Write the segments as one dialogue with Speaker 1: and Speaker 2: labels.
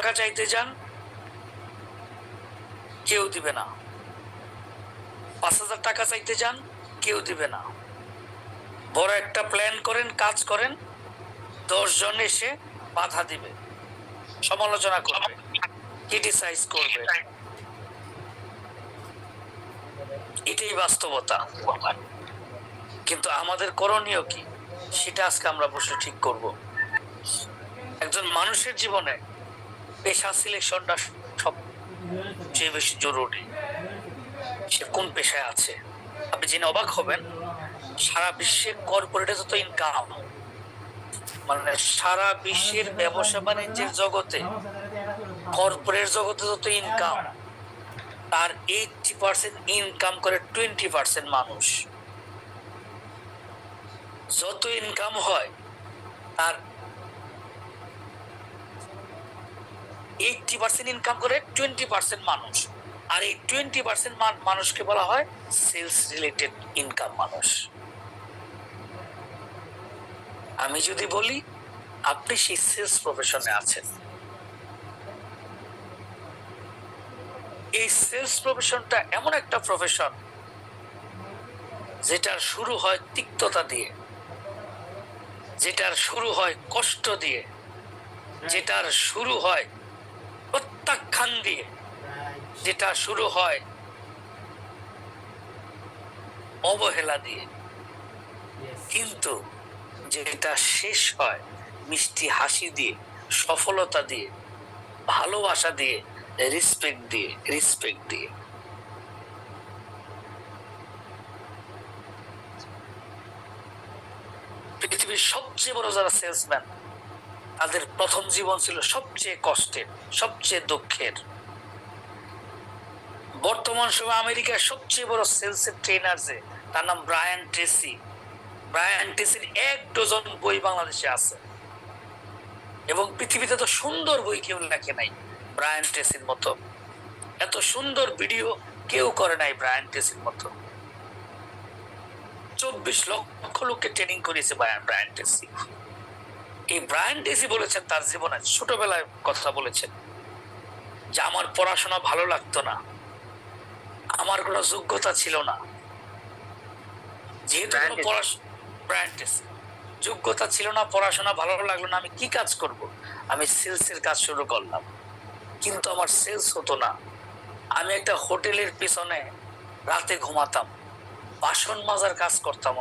Speaker 1: টাকা চাইতে যান, কেউ দিবে না। 5,000 টাকা চাইতে যান, কেউ দিবে না। বড় একটা প্ল্যান করেন, কাজ করেন, 10 জন এসে বাধা দিবে, সমালোচনা করবে, ক্রিটিসাইজ করবে। এটাই বাস্তবতা। কিন্তু আমাদের করণীয় কি, সেটা আজকে আমরা বসে ঠিক করব। একজন মানুষের জীবনে পেশা সিলেকশনটা সবচেয়ে বেশি জরুরি। সে কোন পেশায় আছে। আপনি জেনে অবাক হবেন, সারা বিশ্বে কর্পোরেটে যত ইনকাম, মানে সারা বিশ্বের ব্যবসা বাণিজ্যের জগতে, কর্পোরেট জগতে যত ইনকাম, তার 80% ইনকাম করে 20% মানুষ। যত ইনকাম হয় তার 80% ইনকাম করে 20% মানুষ, আর এই 20% মানুষকে বলা হয় সেলস রিলেটেড ইনকাম মানুষ। আমি যদি বলি আপনি সেই সেলস প্রফেশনে আছেন, এই সেলস প্রফেশনটা এমন একটা প্রফেশন যেটার শুরু হয় তিক্ততা দিয়ে, যেটার শুরু হয় কষ্ট দিয়ে, যেটার শুরু হয় প্রত্যাখ্যান দিয়ে, যেটা শুরু হয় অবহেলা দিয়ে, কিন্তু যেটা শেষ হয় মিষ্টি হাসি দিয়ে, সফলতা দিয়ে, ভালোবাসা দিয়ে, রেসপেক্ট দিয়ে। পৃথিবীর সবচেয়ে বড় যারা সেলসম্যান, তাদের প্রথম জীবন ছিল সবচেয়ে কষ্টের, সবচেয়ে দুঃখের। বর্তমান সময়ে আমেরিকার সবচেয়ে বড় সেলসের ট্রেনার যে, তার নাম ব্রায়ান ট্রেসি। ব্রায়ান ট্রেসির 1 ডজন বই বাংলাদেশে আছে, এবং পৃথিবীতে তো সুন্দর বই কেউ লেখে নাই ব্রায়ান ট্রেসির মতো। এত সুন্দর ভিডিও কেউ করে নাই ব্রায়ান ট্রেসির মতো। 24 লক্ষ লোককে ট্রেনিং করেছে ব্রায়ান ট্রেসি। এই ব্রায়ান ট্রেসি বলেছেন তার জীবনে ছোটবেলায় কথা বলেছেন যে আমার পড়াশোনা ভালো লাগতো না, আমার কোনো যোগ্যতা ছিল না। যেহেতু যোগ্যতা ছিল না, পড়াশোনা ভালো লাগলো না, আমি কি কাজ করব? আমি সেলসের কাজ শুরু করলাম, কিন্তু আমার সেলস হতো না। আমি একটা হোটেলের পিছনে রাতে ঘুমাতাম, বাসন মাজার কাজ করতাম।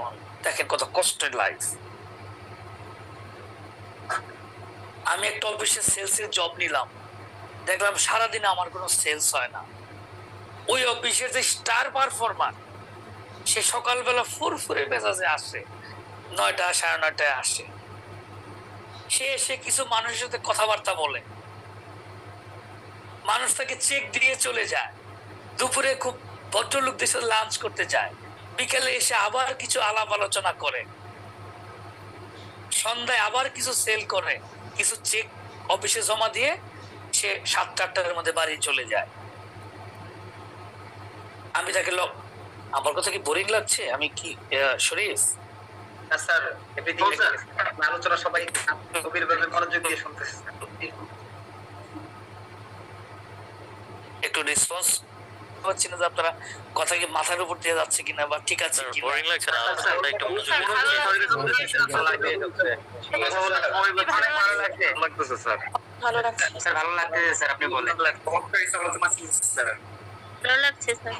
Speaker 1: দেখেন কত কষ্টের লাইফ। আমি একটা অফিসে সেলসের জব নিলাম, দেখলাম সারাদিন আমার কোনো সেলস হয় না। ওই অফিসের যে স্টার পারফর্মার, সে সকালবেলা ফুরফুরে মেজাজে আসে, 9টা 9:30টায় আসে। সে এসে কিছু মানুষের সাথে কথাবার্তা বলে, মানুষ তাকে চেক দিয়ে চলে যায়। দুপুরে খুব ভদ্রলোকদের সাথে লাঞ্চ করতে যায়, বিকেলে এসে আবার কিছু আলাপ আলোচনা করে, সন্ধ্যায় আবার কিছু সেল করে, কিছু চেক অফিসে জমা দিয়ে সে 7টা 8টার মধ্যে বাড়ি চলে যায়। আমি তাকে আমার কথা কি বোরিং লাগছে? আমি কি শরীফ?
Speaker 2: স্যার আলোচনা সবাই গভীরভাবে মনোযোগ দিয়ে শুনতেছে।
Speaker 1: একটু রেসপন্স পাচ্ছি না যে আপনারা কথা কি মাথার উপর দিয়ে যাচ্ছে কিনা, বা ঠিক আছে কি
Speaker 3: বোরিং লাগছে না? আমরা একটু মনোযোগ দিয়ে
Speaker 2: লাগতেছে স্যার।
Speaker 4: ভালো লাগছে
Speaker 2: স্যার ভালো লাগতেছে স্যার, আপনি বলেন।
Speaker 4: ভালো লাগছে স্যার।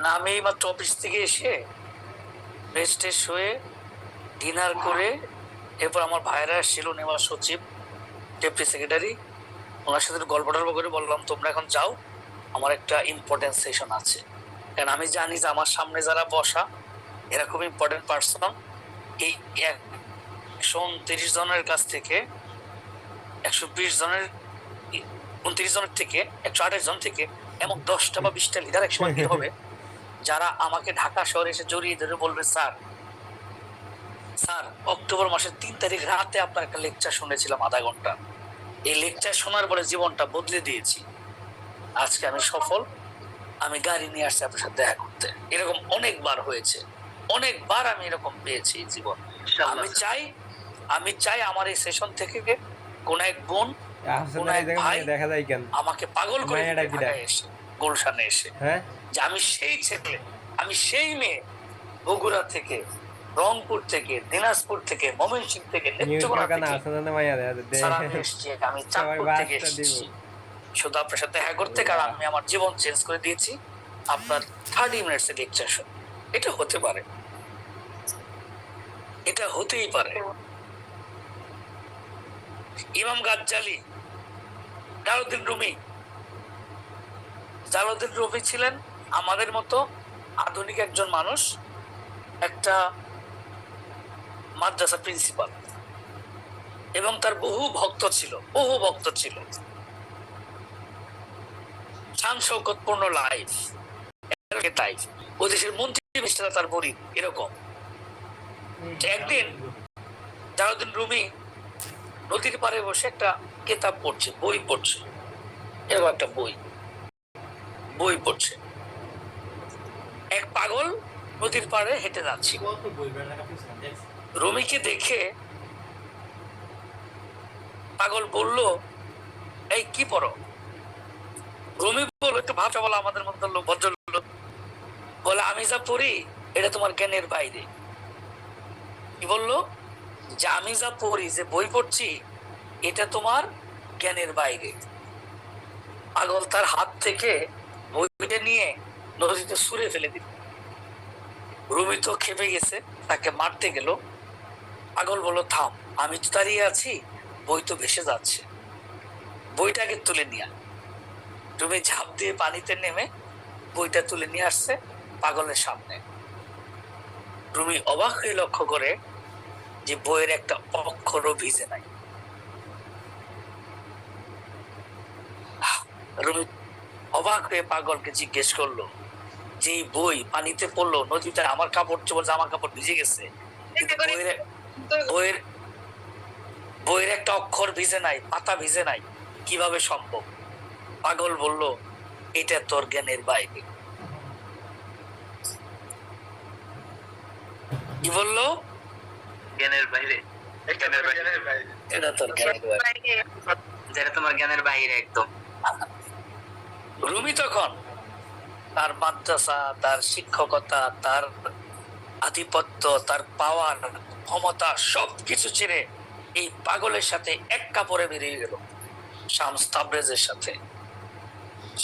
Speaker 1: না, আমি মাত্র অফিস থেকে এসে রেস্টে শুয়ে ডিনার করে, এরপর আমার ভাইরা ছিল, নেওয়া সচিব, ডেপুটি সেক্রেটারি, ওনার সাথে গল্প টল্প করে বললাম তোমরা এখন যাও, আমার একটা ইম্পর্টেন্ট সেশন আছে। কারণ আমি জানি যে আমার সামনে যারা বসা এরা খুব ইম্পর্টেন্ট পার্সন। এই 129 জনের কাছ থেকে 120 জনের 29 জনের থেকে 128 জন থেকে এমন 10টা বা 20টা লিডার একসময় বের হবে, যারা আমাকে ঢাকা শহরে এসে জড়িয়ে ধরে বলবে, স্যার অক্টোবর মাসের 3 তারিখ রাতে আপনার একটা লেকচার শুনেছিলাম আধা ঘন্টা, এই লেকচার শোনার পরে জীবনটা বদলে দিয়েছি, আজকে আমি সফল, আমি গাড়ি নিয়ে আসছি আপনার সাথে দেখা করতে। এরকম অনেকবার হয়েছে, অনেকবার আমি এরকম পেয়েছি জীবন। আমি চাই আমার এই সেশন থেকে কোন এক বোন
Speaker 5: আসলে
Speaker 1: ওনার
Speaker 5: এই জায়গায়
Speaker 1: ভাই
Speaker 5: মেয়ে দেখা যায় কেন?
Speaker 1: আমাকে পাগল করে
Speaker 5: মায়াটা
Speaker 1: দিবে
Speaker 5: কিরা?
Speaker 1: ঢাকায় এসে, গুলশানে এসে,
Speaker 5: হ্যাঁ,
Speaker 1: যে আমি সেই ছেলে, আমি সেই মেয়ে, বগুড়া থেকে, রংপুর থেকে, দিনাজপুর থেকে, ময়মনসিংহ থেকে,
Speaker 5: নিউজ
Speaker 1: নেত্রকোনা
Speaker 5: মার্কা না
Speaker 1: থেকে,
Speaker 5: আসলে না মায়া দেখা যায়
Speaker 1: স্যার আমি এসেছি, আমি
Speaker 5: সবাই
Speaker 1: চাঁদপুর থেকে
Speaker 5: বাসটা দিব।
Speaker 1: এসেছি শুধু আপনার সাথে দেখা করতে, কারণ আমি আমার জীবন চেঞ্জ করে দিয়েছি আপনার 30 মিনিটস এর লেকচার শুনে। এটা হতে পারে, এটা হতেই পারে। ইমাম Ghazali, Jalaluddin Rumi, Jalaluddin Rumi ছিলেন আমাদের মতো আধুনিক একজন মানুষ, একটা মাদ্রাসা প্রিন্সিপাল, এবং তার বহু ভক্ত ছিল, বহু ভক্ত ছিল, শান শৌকতপূর্ণ লাইফ, তাই ওই দেশের মন্ত্রী মিনিস্টার তার বড়ি এরকম। একদিন জালালউদ্দিন রুমি নদীর পাড়ে বসে একটা কেতাব পড়ছে, বই পড়ছে, এরকম একটা বই বই পড়ছে। এক পাগল নদীর পাড়ে হেঁটে যাচ্ছে, রুমিকে দেখে পাগল বলল, এই কি পড়ো? রুমি বলল, একটু ভাবটা বলো, আমাদের মতো লোক, ভদ্রলোক, বলে আমি যা পড়ি এটা তোমার জ্ঞানের বাইরে। কি বললো? যে আমি যা পড়ি, যে বই পড়ছি, এটা তোমার জ্ঞানের বাইরে। পাগল তার হাত থেকে বইটা নিয়ে নদীতে ছুঁড়ে ফেলে দিল। রুমি তো খেপে গেছে, তাকে মারতে গেল। পাগল বলল, থাম, আমি তো দাঁড়িয়ে আছি, বই তো ভেসে যাচ্ছে, বইটাকে তুলে নিয়ে আয়। রুমি ঝাঁপ দিয়ে পানিতে নেমে বইটা তুলে নিয়ে আসছে পাগলের সামনে। রুমি অবাক হয়ে লক্ষ্য করে যে বইয়ের একটা অক্ষরও ভিজে নাই। রুমি অবাক হয়ে পাগলকে জিজ্ঞেস করলো, যে এই বই পানিতে পড়লো, নদীতে আমার কাপড় চোপড়, জামা কাপড় ভিজে গেছে, কিন্তু বইয়ের বইয়ের একটা অক্ষর ভিজে নাই, পাতা ভিজে নাই, কিভাবে সম্ভব? পাগল বলল, এটা তোর জ্ঞানের বাইরে। কি বললো?
Speaker 2: জ্ঞানের বাইরে, জ্ঞানের বাইরে,
Speaker 1: এটা তোর জ্ঞানের বাইরে,
Speaker 2: যেটা তোমার জ্ঞানের বাইরে একদম।
Speaker 1: রুমি তখন তার মাদ্রাসা, তার শিক্ষকতা, তার আধিপত্য, তার পাওয়ার, ক্ষমতা, সবকিছু ছেড়ে এই পাগলের সাথে এক কাপড়ে বেরিয়ে গেল শামস তাবরেজের সাথে।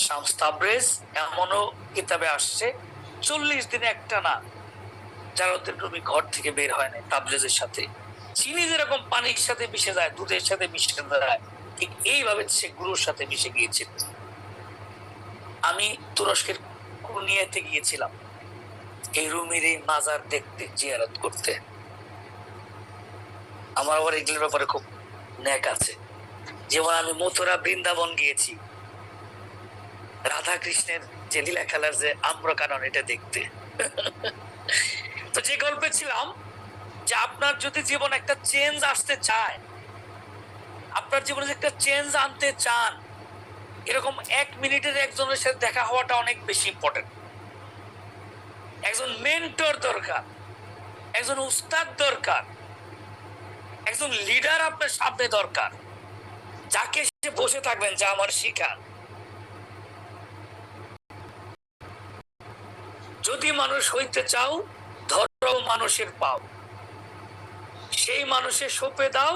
Speaker 1: শামস তাবরেজ এমনও কিতাবে আসছে 40 দিনে একটা না জালালউদ্দিন রুমি ঘর থেকে বের হয় না তাবরেজের সাথে। চিনি যেরকম পানির সাথে মিশে যায়, দুধের সাথে মিশে যায়, ঠিক এইভাবে সে গুরুর সাথে মিশে গিয়েছিল। আমি তুরস্কের কুনিয়াতে গিয়েছিলাম এই রুমির এই মাজার দেখতে, জিয়ারত করতে। আমার আবার এগুলোর ব্যাপারে খুব ন্যাক আছে। যেমন আমি মথুরা, বৃন্দাবন গিয়েছি রাধা কৃষ্ণের যে লীলা খেলার যে আম্রকানন, এটা দেখতে। তো যে গল্পে ছিলাম যে আপনার যদি জীবন একটা চেঞ্জ আসতে চায়, আপনার জীবনে একটা চেঞ্জ আনতে চান, এরকম 1 মিনিটের একজনের সাথে দেখা হওয়াটা অনেক বেশি ইম্পর্টেন্ট। একজন মেন্টর দরকার, একজন উস্তাদ দরকার, একজন লিডার আপনার সামনে দরকার, যাকে সে বসে থাকবেন, যা আমার শিখান। যদি মানুষ হইতে চাও, ধরো মানুষের পাও, সেই মানুষের সঁপে দাও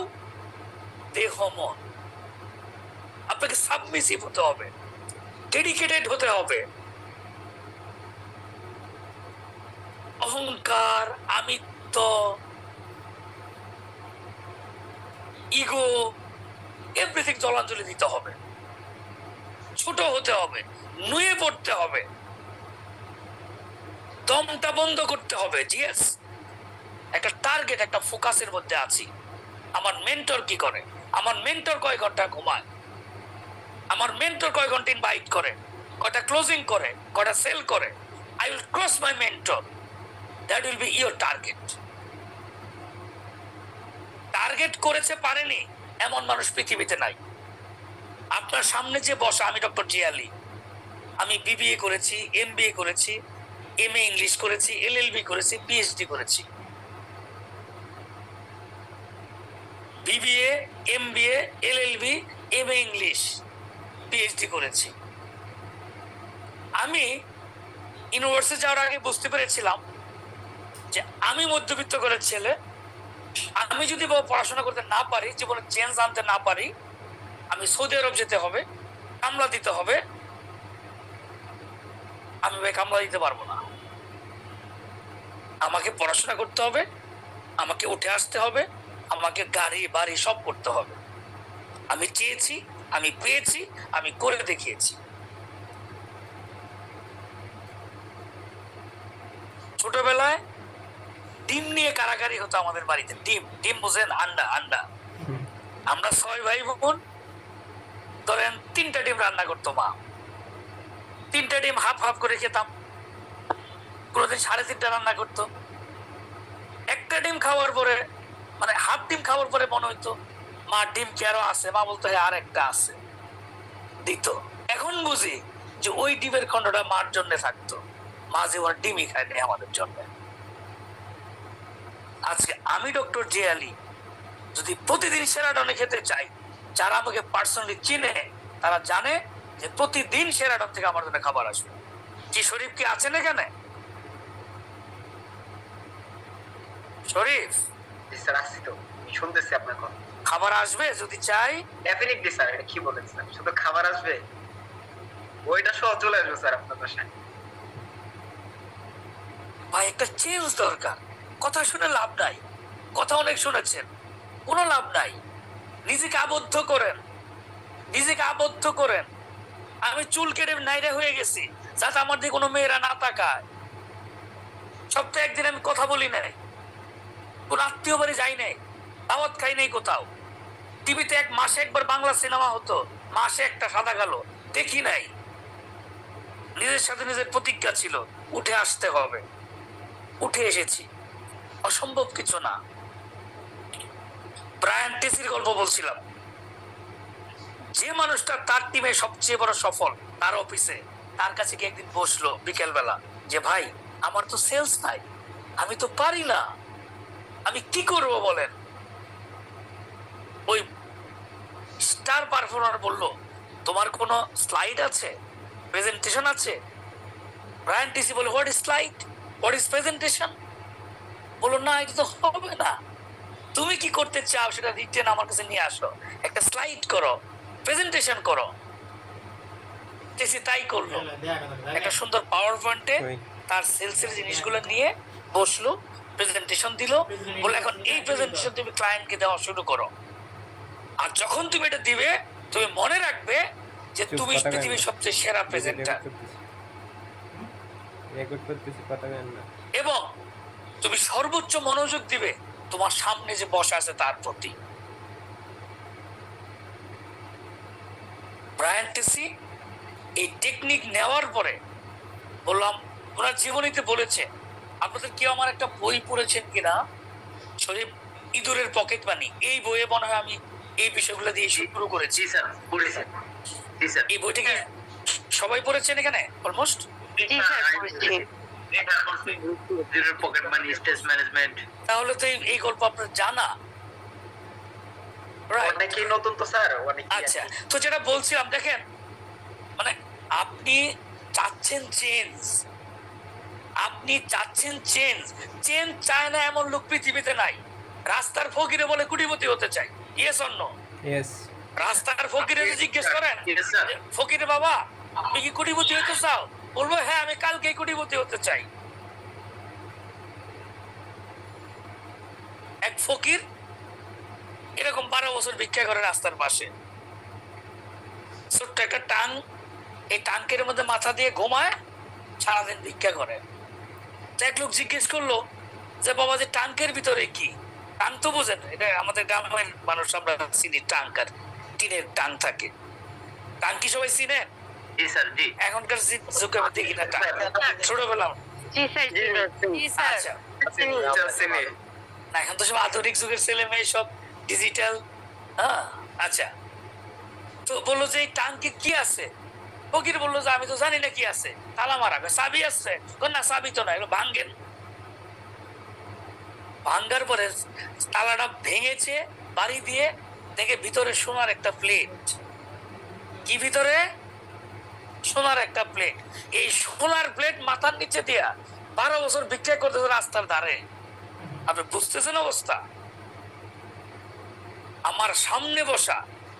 Speaker 1: দেহ মন। আপনাকে সাবমিসিভ হতে হবে, ডেডিকেটেড হতে হবে। অহংকার, আমিত্ব, ইগো, এভরিথিং জলাঞ্জলি দিতে হবে, ছোট হতে হবে, নুয়ে পড়তে হবে, দমটা বন্ধ করতে হবে। জিএস একটা টার্গেট, একটা ফোকাসের মধ্যে আছি। আমার মেন্টর কি করে? আমার মেন্টর কয় ঘন্টা ঘুমায়? আমার মেন্টর কয় ঘন্টা ইনভাইট করে, কয়টা ক্লোজিং করে, কয়টা সেল করে? I will cross my mentor, that will be your target. Target করেছে পারেনি এমন মানুষ পৃথিবীতে নাই। আপনার সামনে যে বসা, আমি ডক্টর জিয়ালি, আমি বিবিএ করেছি, এমবিএ করেছি, এমএ ইংলিশ করেছি, এলএলবি করেছি, পিএইচডি করেছি। BBA, MBA, LLB, MA English, PhD করেছি। আমি ইউনিভার্সিটি যাওয়ার আগে বুঝতে পেরেছিলাম যে আমি মধ্যবিত্ত ঘরের ছেলে। আমি যদি পড়াশোনা করতে না পারি, জীবনে চেঞ্জ আনতে না পারি, আমি সৌদি আরব যেতে হবে, কামলা দিতে হবে। আমি ভাই কামলা দিতে পারবো না। আমাকে পড়াশোনা করতে হবে, আমাকে উঠে আসতে হবে, আমাকে গাড়ি বাড়ি সব করতে হবে। আমি চেয়েছি, আমি পেয়েছি, আমি করে দেখিয়েছি। ছোটবেলায় ডিম নিয়ে কারাকারি হতো আমাদের বাড়িতে। ডিম, ডিম বুঝেন? আন্ডা, আন্ডা। আমরা 6 ভাই বোন, ধরেন 3টা ডিম রান্না করতো মা। 3টা ডিম হাফ হাফ করে খেতাম। কোনোদিন 3.5টা রান্না করতো। একটা ডিম খাওয়ার পরে, মানে হাফ ডিম খাওয়ার পরে মনে হইতো মা ডিম কি আরো আছে? মা বলতো হ্যাঁ আর একটা আছে, দিত। এখন বুঝি যে ওই ডিমের খন্ডটা মার জন্য থাকতো। মা জীবন ডিমই খায়নি আমাদের জন্য। আজকে আমি ডক্টর জে আলী যদি প্রতিদিন সেরাটনে খেতে চাই, যারা আমাকে পার্সোনালি চিনে তারা জানে যে প্রতিদিন সেরাটন থেকে আমার জন্য খাবার আসবে। কি শরীফ কি আছেন এখানে? শরীফ
Speaker 5: স্যার আসছি তো, শুনতেছি আপনার কথা।
Speaker 1: খাবার আসবে যদি চাই?
Speaker 5: ডেফিনেটলি স্যার, এটা কি বলেন স্যার? শুধু খাবার আসবে? ওইটা সহ চলে আসবে স্যার আপনার বাসায়।
Speaker 1: ভাই একটা চেঞ্জ দরকার। কথা শুনে লাভ নাই, কথা অনেক শুনেছেন, কোনো লাভ নাই। নিজেকে আবদ্ধ করেন, নিজেকে আবদ্ধ করেন। আমি চুল কেটে নাইরা হয়ে গেছি যাতে আমার দিকে কোনো মেয়েরা না তাকায়। সপ্তাহে একদিন আমি কথা বলি নাই, কোন আত্মীয় বাড়ি যাই নাই, দাওয়াত খাই নাই কোথাও। টিভিতে মাসে একবার বাংলা সিনেমা হতো, মাসে একটা সাদা কালো, দেখি নাই। নিজের সাথে নিজের প্রতিজ্ঞা ছিল উঠে আসতে হবে, উঠে এসেছি। অসম্ভব কিছু না। ব্রায়ান টেসির গল্প বলছিলাম। যে মানুষটা তার টিমে সবচেয়ে বড় সফল, তার অফিসে তার কাছে গিয়ে একদিন বসলো বিকেল বেলা, যে ভাই আমার তো সেলস নাই, আমি তো পারি না, আমি কি করবো বলেন? ওই স্টার পারফর্মার বলল তোমার কোনো স্লাইড আছে, প্রেজেন্টেশন আছে? ব্রায়ান টিসি বলে what is slide, what is presentation? বললো না এটা তো হবে না, তুমি কি করতে চাও সেটা রিটেন আমার কাছে নিয়ে আসো, একটা স্লাইড করো, প্রেজেন্টেশন করো। টিসি তাই করলো। একটা সুন্দর পাওয়ার পয়েন্টে তার সেলসের জিনিসগুলো নিয়ে বসলো, প্রেজেন্টেশন দিল, বলে এখন এই প্রেজেন্টেশন তুমি ক্লায়েন্টকে দেওয়া শুরু করো। আর যখন তুমি এটা দিবে তুমি মনে রাখবে যে তুমি পৃথিবীর সবচেয়ে সেরা প্রেজেন্টার, এবং তুমি সর্বোচ্চ মনোযোগ দিবে তোমার সামনে যে বসা আছে তার প্রতি। ব্রায়ান টেসি এই টেকনিক নেওয়ার পরে, বললাম ওনার জীবনীতে বলেছে, আপনাদের কেউ আমার একটা বই পড়েছেন কিনা, শরীফ ইঁদুরের পকেট মানি, এই বইয়ে মনে হয় আমি এই বিষয়গুলো দিয়ে শুরু করেছি।
Speaker 2: জি স্যার, পড়েছেন। জি স্যার,
Speaker 1: এই বইটা কি সবাই পড়েছেন এখানে almost?
Speaker 2: Pocket money, stress management.
Speaker 1: তাহলে তো এই গল্প আপনার জানা।
Speaker 5: অনেকেই নতুন তো স্যার, অনেকেই।
Speaker 1: আচ্ছা, তো যেটা বলছিলাম, দেখেন মানে আপনি চাচ্ছেন চেঞ্জ, আপনি চাচ্ছেন চেঞ্জ, চেঞ্জ চায় না এমন লোক পৃথিবীতে নাই। রাস্তার ফকিরে বলে কোটিপতি হতে চাই, ইয়েস অর নো?
Speaker 6: ইয়েস।
Speaker 1: রাস্তার ফকিরে জিজ্ঞেস করেন
Speaker 2: Yes, sir.
Speaker 1: ফকিরে বাবা তুমি কি কোটিপতি হতে চাও, বলবো হ্যাঁ আমি কালকে কোটিপতি হতে চাই। এক ফকির এরকম 12 বছর ভিক্ষা করে রাস্তার পাশে, ছোট্ট একটা টাং, এই টাঙ্কের মধ্যে মাথা দিয়ে ঘুমায়, সারাদিন ভিক্ষা করে। এক লোক জিজ্ঞেস করলো যে বাবা যে টাঙ্কের ভিতরে কি? টাং তো বোঝেন, এটা আমাদের গ্রামের মানুষ আমরা চিনি, টাঙ্ক আর টিনের টাং থাকে। টাং কি সবাই চিনেন?
Speaker 2: জি স্যার, জি।
Speaker 1: এখনকার যুগে আমি দেখি না টাং, ছোটবেলা।
Speaker 4: জি স্যার, জি স্যার।
Speaker 1: আচ্ছা, না এখন তো সব আধুনিক যুগের ছেলে মেয়ে, সব ডিজিটাল। হ্যাঁ, আচ্ছা। তো বললো যে এই টাঙ্কি কি আছে? ফকির বললো যে আমি তো জানি না কি আছে, তালা মারা, চাবি আছে, না চাবি তো না, এগুলো ভাঙ্গেন। ভাঙ্গার পরে তালাটা ভেঙেছে, বাড়ি দিয়ে দেখে ভিতরে সোনার একটা প্লেট। কি ভিতরে? সোনার একটা প্লেট। এই সোনার প্লেট মাথার নিচে দিয়া 12 বছর ভিক্ষা করতেছে রাস্তার ধারে। আপনি বুঝতেছেন অবস্থা? আমার সামনে বসা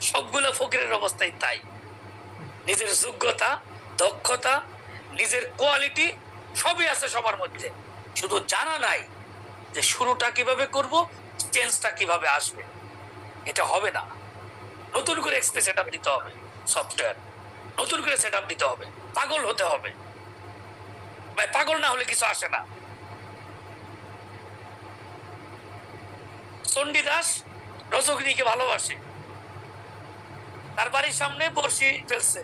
Speaker 1: সবগুলো ফকিরের অবস্থাই তাই। নিজের যোগ্যতা, দক্ষতা, নিজের কোয়ালিটি সবই আছে সবার মধ্যে, শুধু জানা নাই যে শুরুটা কিভাবে করব, চেঞ্জটা কিভাবে আসবে। এটা হবে না, নতুন করে এক্সপ্রেস সেটআপ দিতে হবে, সফটওয়্যার নতুন করে সেটআপ দিতে হবে, পাগল হতে হবে ভাই। পাগল না হলে কিছু আসে না। চণ্ডীদাস রজকিনীকে ভালোবাসে, তার বাড়ির সামনে বড়শি ফেলছে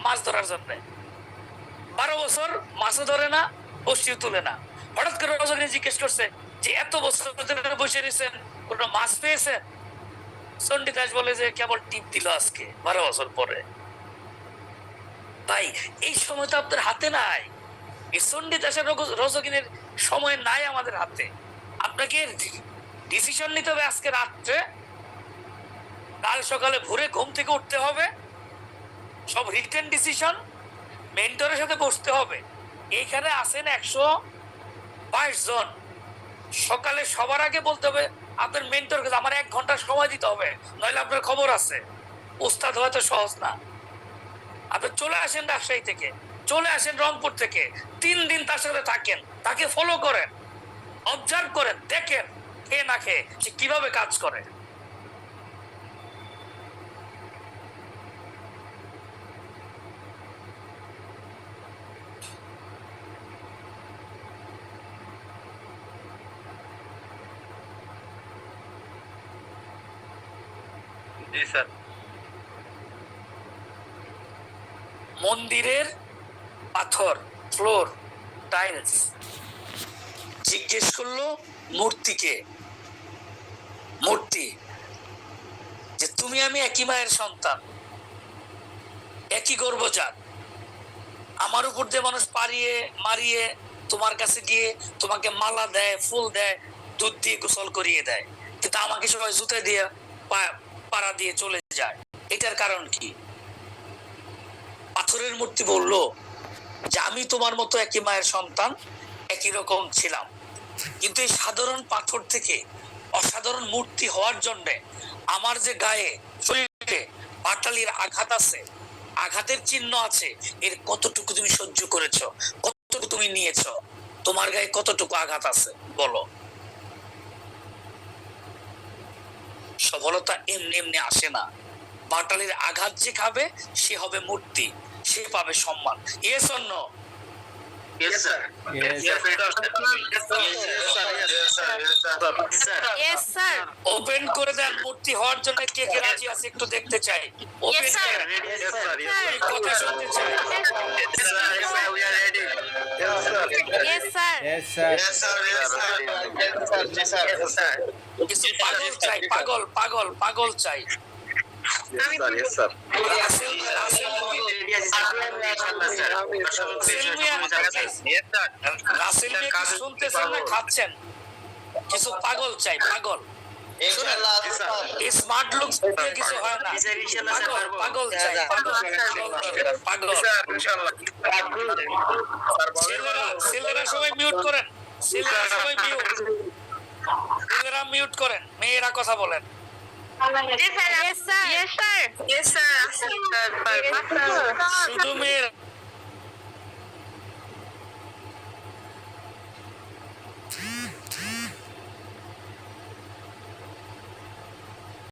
Speaker 1: মাছ ধরার জন্য। 12 বছর মাছও ধরে না, বড়শিও তুলে না। হঠাৎ করে রজকিনী জিজ্ঞেস করছে যে এত বছর ধরে বসে রয়েছেন, কোনো মাছ পেয়েছেন? চণ্ডীদাস বলে যে কেবল টিপ দিল আজকে 12 বছর পরে। ভাই এই সময় তো আপনার হাতে নাই। এই চণ্ডীদাসের রজকিনীর সময় নাই আমাদের হাতে। আপনাকে ডিসিশন নিতে হবে আজকে রাত্রে, কাল সকালে ভোরে ঘুম থেকে উঠতে হবে, সব রিটেন ডিসিশন মেন্টরের সাথে বসতে হবে। এইখানে আছেন 122 জন। সকালে সবার আগে বলতে হবে আপনার মেন্টরকে আমার 1 ঘন্টা সময় দিতে হবে, নইলে আপনার খবর আছে। উস্তাদ হওয়া তো সহজ না। আপনি চলে আসেন রাজশাহী থেকে, চলে আসেন রংপুর থেকে, 3 দিন তার সাথে থাকেন, তাকে ফলো করেন, অবজার্ভ করেন, দেখেন খেয়ে না খেয়ে সে কিভাবে কাজ করে।
Speaker 2: জি স্যার।
Speaker 1: মন্দিরের পাথর, ফ্লোর, টাইলস। জিজ্ঞেস করলো মূর্তিকে, মূর্তি যে তুমি আমি একই মায়ের সন্তান, একই গর্ভজাত। আমার উপর দিয়ে মানুষ পারিয়ে মারিয়ে তোমার কাছে গিয়ে তোমাকে মালা দেয়, ফুল দেয়, দুধ দিয়ে গোসল করিয়ে দেয়, কিন্তু আমাকে সবাই জুতে দিয়ে পাড়া দিয়ে চলে যায়। এটার কারণ কি? পাথরের মূর্তি বলল যে আমি তোমার মতো একই মায়ের সন্তান, একই রকম ছিলাম, কিন্তু এই সাধারণ পাথর থেকে অসাধারণ মূর্তি হওয়ার জন্য আমার যে গায়ে শরীরে পাটালির আঘাত আছে, আঘাতের চিহ্ন আছে, এর কতটুকু তুমি সহ্য করেছো, কতটুকু তুমি নিয়েছো, তোমার গায়ে কতটুকু আঘাত আছে বলো। সফলতা এমনি এমনি আসে না। পাটালির আঘাত যে খাবে সে হবে মূর্তি, সে পাবে সম্মান। Yes or no?
Speaker 2: Yes, sir.
Speaker 3: Yes,
Speaker 2: Yes, sir.
Speaker 4: Yes, sir.
Speaker 1: Open করে দেন। মূর্তি হওয়ার জন্য কে কে রাজি আছে একটু দেখতে চাই। Open
Speaker 4: Yes, sir.
Speaker 1: করেন,
Speaker 2: Yes, sir.
Speaker 1: এই কথা শুনতে চাই।
Speaker 2: Yes, sir. Yes, sir. We are ready.
Speaker 4: Yes, sir.
Speaker 3: Yes, sir.
Speaker 2: Yes, sir. Yes, sir. Yes, sir.
Speaker 1: কিছু পাগল চাই, পাগল পাগল পাগল চাই।
Speaker 5: Yes, sir.
Speaker 1: Rasel Rasel
Speaker 2: Ready আছি, sir. ইনশাআল্লাহ, sir. Yes, sir.
Speaker 1: রাসেল মিয়া কি শুনতেছেন না খাচ্ছেন? কিছু পাগল চাই, পাগল।
Speaker 5: ইনশাআল্লাহ,
Speaker 1: এই স্মার্ট লুকস দিয়ে কিছু হয় না।
Speaker 2: Yes, sir. ইনশাআল্লাহ, sir.
Speaker 1: পাগল পাগল চাই, পাগল পাগল।
Speaker 5: ইনশাআল্লাহ।
Speaker 1: ছেলেরা সবাই মিউট করেন, ছেলেরা সবাই মিউট, ছেলেরা মিউট করেন, মেয়েরা কথা বলেন।
Speaker 4: Yes, sir. Yes, sir. Yes, sir. Yes, sir.
Speaker 1: শুধু মেয়েরা